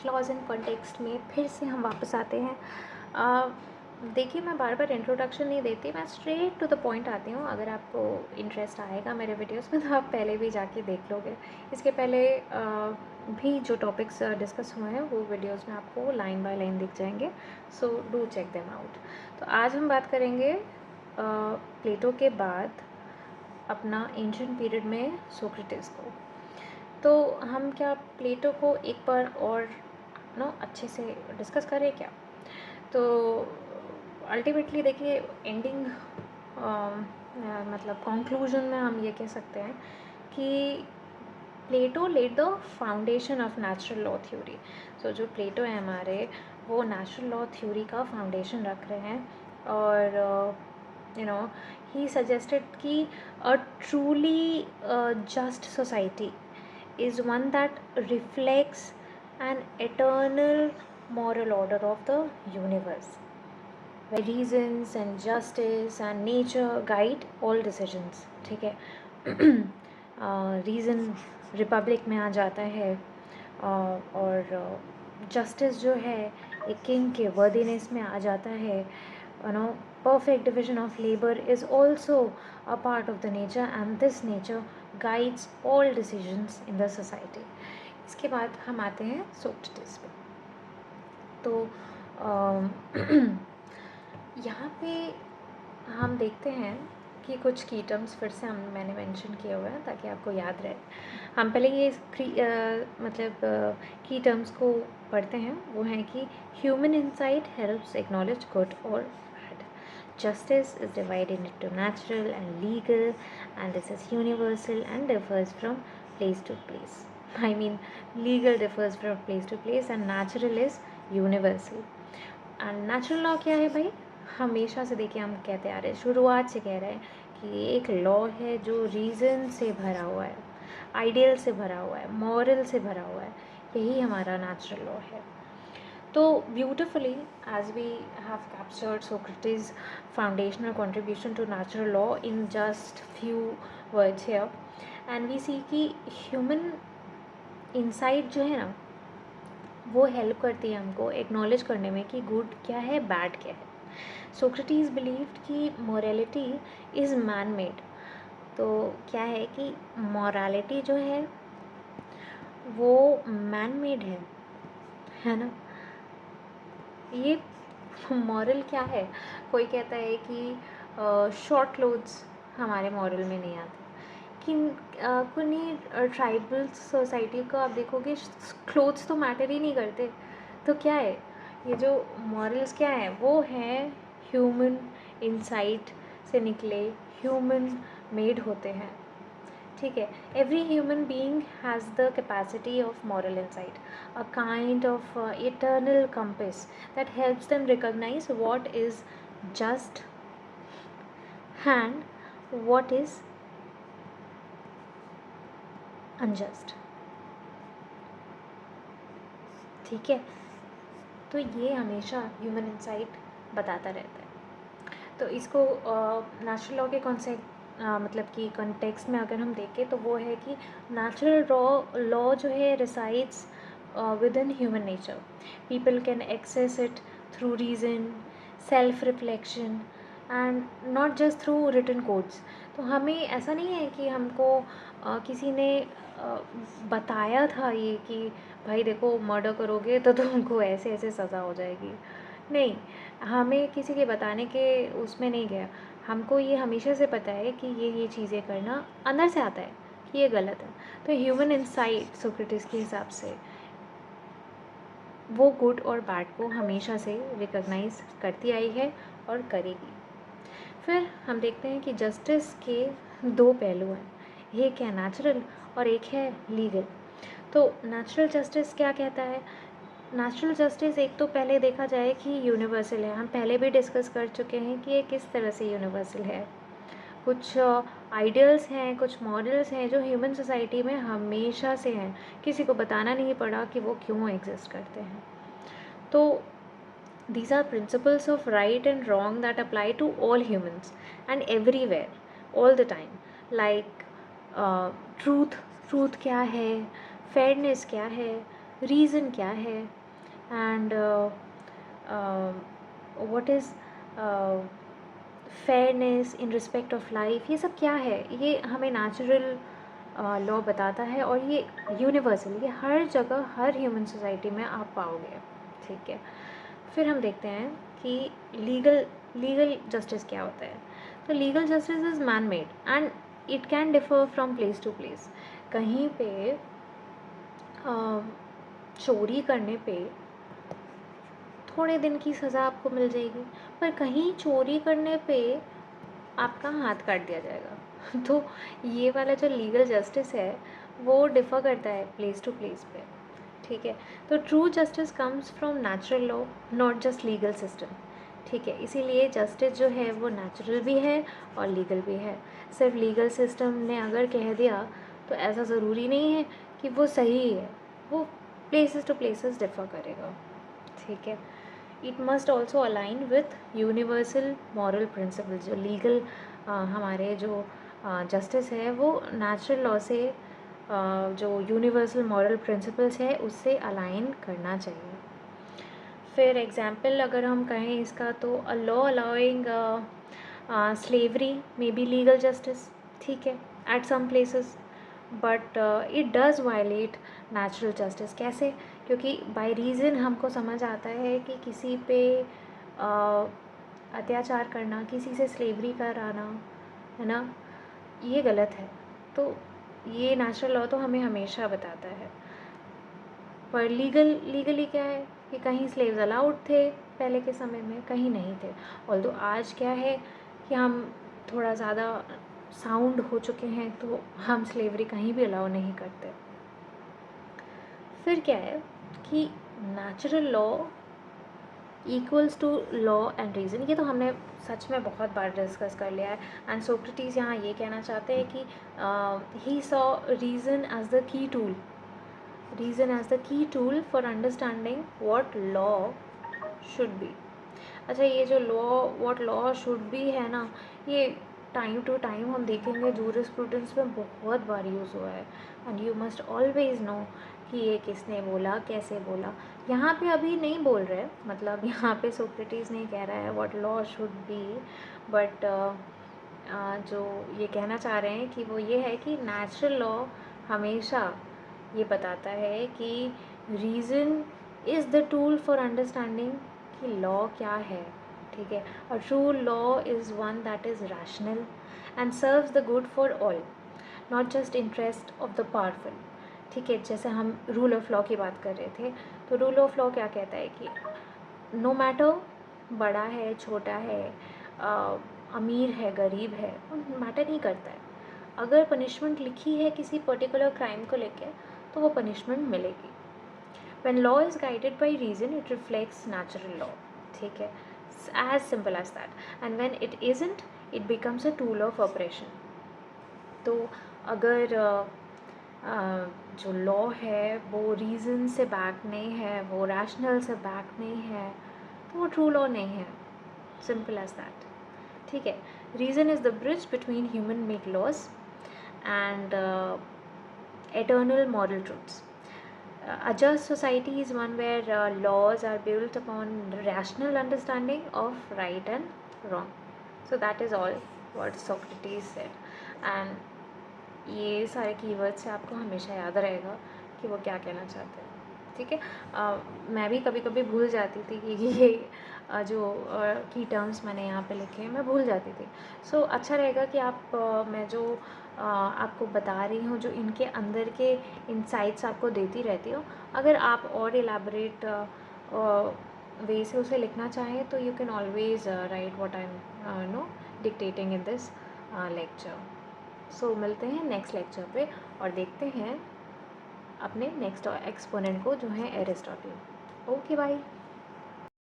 Clause and context में फिर से हम वापस आते हैं। देखिए, मैं बार बार इंट्रोडक्शन नहीं देती, मैं स्ट्रेट टू द पॉइंट आती हूँ। अगर आपको इंटरेस्ट आएगा मेरे वीडियोस में तो आप पहले भी जाके देख लोगे। इसके पहले भी जो टॉपिक्स डिस्कस हुए हैं वो वीडियोस में आपको लाइन बाय लाइन दिख जाएंगे, so do check them out. तो आज हम बात करेंगे प्लेटो के बाद अपना एंशिएंट पीरियड में सोक्रेटिस को। तो हम क्या प्लेटो को एक बार और अच्छे से डिस्कस करें क्या? तो अल्टीमेटली देखिए, एंडिंग मतलब कंक्लूजन में हम ये कह सकते हैं कि Plato led the foundation of natural law theory. So जो प्लेटो है हमारे, वो नेचुरल लॉ थ्योरी का फाउंडेशन रख रहे हैं। और ही सजेस्टेड कि a truly just society is one that reflects an eternal moral order of the universe, where reasons and justice and nature guide all decisions. ठीक है, रीज़न रिपब्लिक में आ जाता है, और जस्टिस जो है एक किंग के वर्दीनेस में आ जाता है। perfect division of labor is also a part of the nature, and this nature guides all decisions in the society. इसके बाद हम आते हैं सोक्रेटिस पे। तो यहाँ पे हम देखते हैं कि कुछ की टर्म्स फिर से मैंने मेंशन किए हुए हैं ताकि आपको याद रहे। हम पहले ये मतलब की टर्म्स को पढ़ते हैं। वो हैं कि human insight helps acknowledge good और bad, justice is divided into natural and legal, and this is universal and differs from place to place. I mean, legal differs from place to place and natural is universal. And natural law क्या है भाई? हमेशा से देखिए हम कहते आ रहे हैं, शुरुआत से कह रहे हैं कि एक लॉ है जो रीज़न से भरा हुआ है, आइडियल से भरा हुआ है, मॉरल से भरा हुआ है। यही हमारा नेचुरल लॉ है। तो beautifully as we have captured Socrates' foundational contribution to natural law in just few words here, and we see कि human insight जो है ना, वो हेल्प करती है हमको एक्नॉलेज करने में कि गुड क्या है, बैड क्या है। सोक्रेटिस बिलीव्ड कि मॉरलिटी इज़ मैन मेड। तो क्या है कि मॉरलिटी जो है वो मैन मेड है ना। ये मॉरल क्या है? कोई कहता है कि शॉर्ट क्लोथ्स हमारे मॉरल में नहीं आते। किन कुछ ट्राइबल सोसाइटी को आप देखोगे, क्लोथ्स तो मैटर ही नहीं करते। तो क्या है ये जो मॉरल्स क्या है? वो हैं ह्यूमन इंसाइट से निकले, ह्यूमन मेड होते हैं। ठीक है, every human being has the capacity of moral insight, a kind of eternal compass that helps them recognise what is just and what is unjust. ठीक है, तो ये हमेशा ह्यूमन इंसाइट बताता रहता है। तो इसको नेचुरल लॉ के कॉन्सेप्ट मतलब कि कॉन्टेक्स्ट में अगर हम देखें तो वो है कि नेचुरल लॉ जो है resides within human nature. People can access it through reason, self reflection and not just through written codes. तो हमें ऐसा नहीं है कि हमको किसी ने बताया था ये कि भाई देखो मर्डर करोगे तो तुमको ऐसे ऐसे सज़ा हो जाएगी। नहीं, हमें किसी के बताने के उसमें नहीं गया। हमको ये हमेशा से पता है कि ये चीज़ें करना अंदर से आता है कि ये गलत है। तो ह्यूमन इंसाइट सोक्रेटिस के हिसाब से वो गुड और बैड को हमेशा से रिकॉग्नाइज करती आई है और करेगी। फिर हम देखते हैं कि जस्टिस के दो पहलू हैं, एक है नेचुरल और एक है लीगल। तो नेचुरल जस्टिस क्या कहता है? नेचुरल जस्टिस एक तो पहले देखा जाए कि यूनिवर्सल है। हम पहले भी डिस्कस कर चुके हैं कि ये किस तरह से यूनिवर्सल है। कुछ आइडियल्स हैं, कुछ मॉरल्स हैं जो ह्यूमन सोसाइटी में हमेशा से हैं, किसी को बताना नहीं पड़ा कि वो क्यों एग्जिस्ट करते हैं। तो these are principles of right and wrong that apply to all humans and everywhere all the time, like truth क्या है, fairness क्या है, रीज़न क्या है, and what is fairness in respect of life, ये सब क्या है, ये हमें नेचुरल लॉ बताता है, और ये यूनिवर्सल, ये हर जगह हर ह्यूमन सोसाइटी में आप पाओगे। ठीक है, फिर हम देखते हैं कि लीगल जस्टिस क्या होता है। तो legal justice is man made and it can differ from place to place. कहीं पे चोरी करने पे थोड़े दिन की सज़ा आपको मिल जाएगी, पर कहीं चोरी करने पे आपका हाथ काट दिया जाएगा। तो ये वाला जो लीगल जस्टिस है वो डिफ़र करता है प्लेस टू प्लेस पे। ठीक है, तो true justice comes from natural law, not just legal system. ठीक है, इसीलिए जस्टिस जो है वो नेचुरल भी है और लीगल भी है। सिर्फ लीगल सिस्टम ने अगर कह दिया तो ऐसा ज़रूरी नहीं है कि वो सही है, वो प्लेसेस टू प्लेसेस डिफ़र करेगा। ठीक है, it must also align with universal moral principle. जो लीगल हमारे जो जस्टिस है वो नेचुरल लॉ से जो यूनिवर्सल मॉरल प्रिंसिपल्स है उससे अलाइन करना चाहिए। फिर एग्जाम्पल अगर हम कहें इसका, तो a law allowing slavery may be legal justice. ठीक है, at some places, but it does violate natural justice. कैसे? क्योंकि बाय रीज़न हमको समझ आता है कि किसी पे अत्याचार करना, किसी से स्लेवरी कराना, है ना, ये गलत है। तो ये नेचुरल लॉ तो हमें हमेशा बताता है। पर लीगली क्या है कि कहीं स्लेव्स अलाउड थे पहले के समय में, कहीं नहीं थे। ऑल्दो आज क्या है कि हम थोड़ा ज़्यादा साउंड हो चुके हैं, तो हम स्लेवरी कहीं भी अलाउ नहीं करते। फिर क्या है कि natural law equals to law and reason, ये तो हमने सच में बहुत बार डिस्कस कर लिया है। एंड सोक्रेटिस यहाँ ये कहना चाहते हैं कि he saw reason as the key tool, reason as the key tool for understanding what law should be। अच्छा, ये जो what law should be है ना, ये टाइम टू टाइम हम देखेंगे जूरिस्प्रूडेंस में बहुत बार यूज़ हुआ है। And you must always no कि ये किसने बोला, कैसे बोला। यहाँ पे अभी नहीं बोल रहे, मतलब यहाँ पे सोक्रेटिस नहीं कह रहा है what law should be, but जो ये कहना चाह रहे हैं कि वो ये है कि नेचुरल लॉ हमेशा ये बताता है कि reason is the tool for understanding कि लॉ क्या है। ठीक है, और true law is one that is rational and serves the good for all, not just interest of the powerful. ठीक है, जैसे हम रूल ऑफ लॉ की बात कर रहे थे, तो रूल ऑफ लॉ क्या कहता है कि नो मैटर बड़ा है छोटा है, अमीर है गरीब है, मैटर नहीं करता है। अगर पनिशमेंट लिखी है किसी पर्टिकुलर क्राइम को लेके, तो वो पनिशमेंट मिलेगी। When law is guided by reason, it reflects natural law। ठीक है, as simple as that। And when it isn't, it becomes a tool of oppression। तो अगर जो लॉ है वो रीज़न से बैक नहीं है, वो रैशनल से बैक नहीं है, तो वो ट्रू लॉ नहीं है। Simple as that. ठीक है, reason is the bridge between human made laws and eternal moral truths। A just society is one where laws are built upon rational understanding of right and wrong। So that is all what Socrates said। And ये सारे keywords से आपको हमेशा याद रहेगा कि वो क्या कहना चाहते हैं। ठीक है, मैं भी कभी कभी भूल जाती थी कि ये जो की टर्म्स मैंने यहाँ पे लिखे हैं मैं भूल जाती थी। सो अच्छा रहेगा कि आप मैं जो आपको बता रही हूँ, जो इनके अंदर के इंसाइट्स आपको देती रहती हूँ, अगर आप और एलाबरेट वे से उसे लिखना चाहें तो you can always write what I am no dictating in this lecture. So मिलते हैं नेक्स्ट लेक्चर पे और देखते हैं अपने नेक्स्ट एक्सपोनेंट को, जो है एरिस्टोटल। Okay, bye.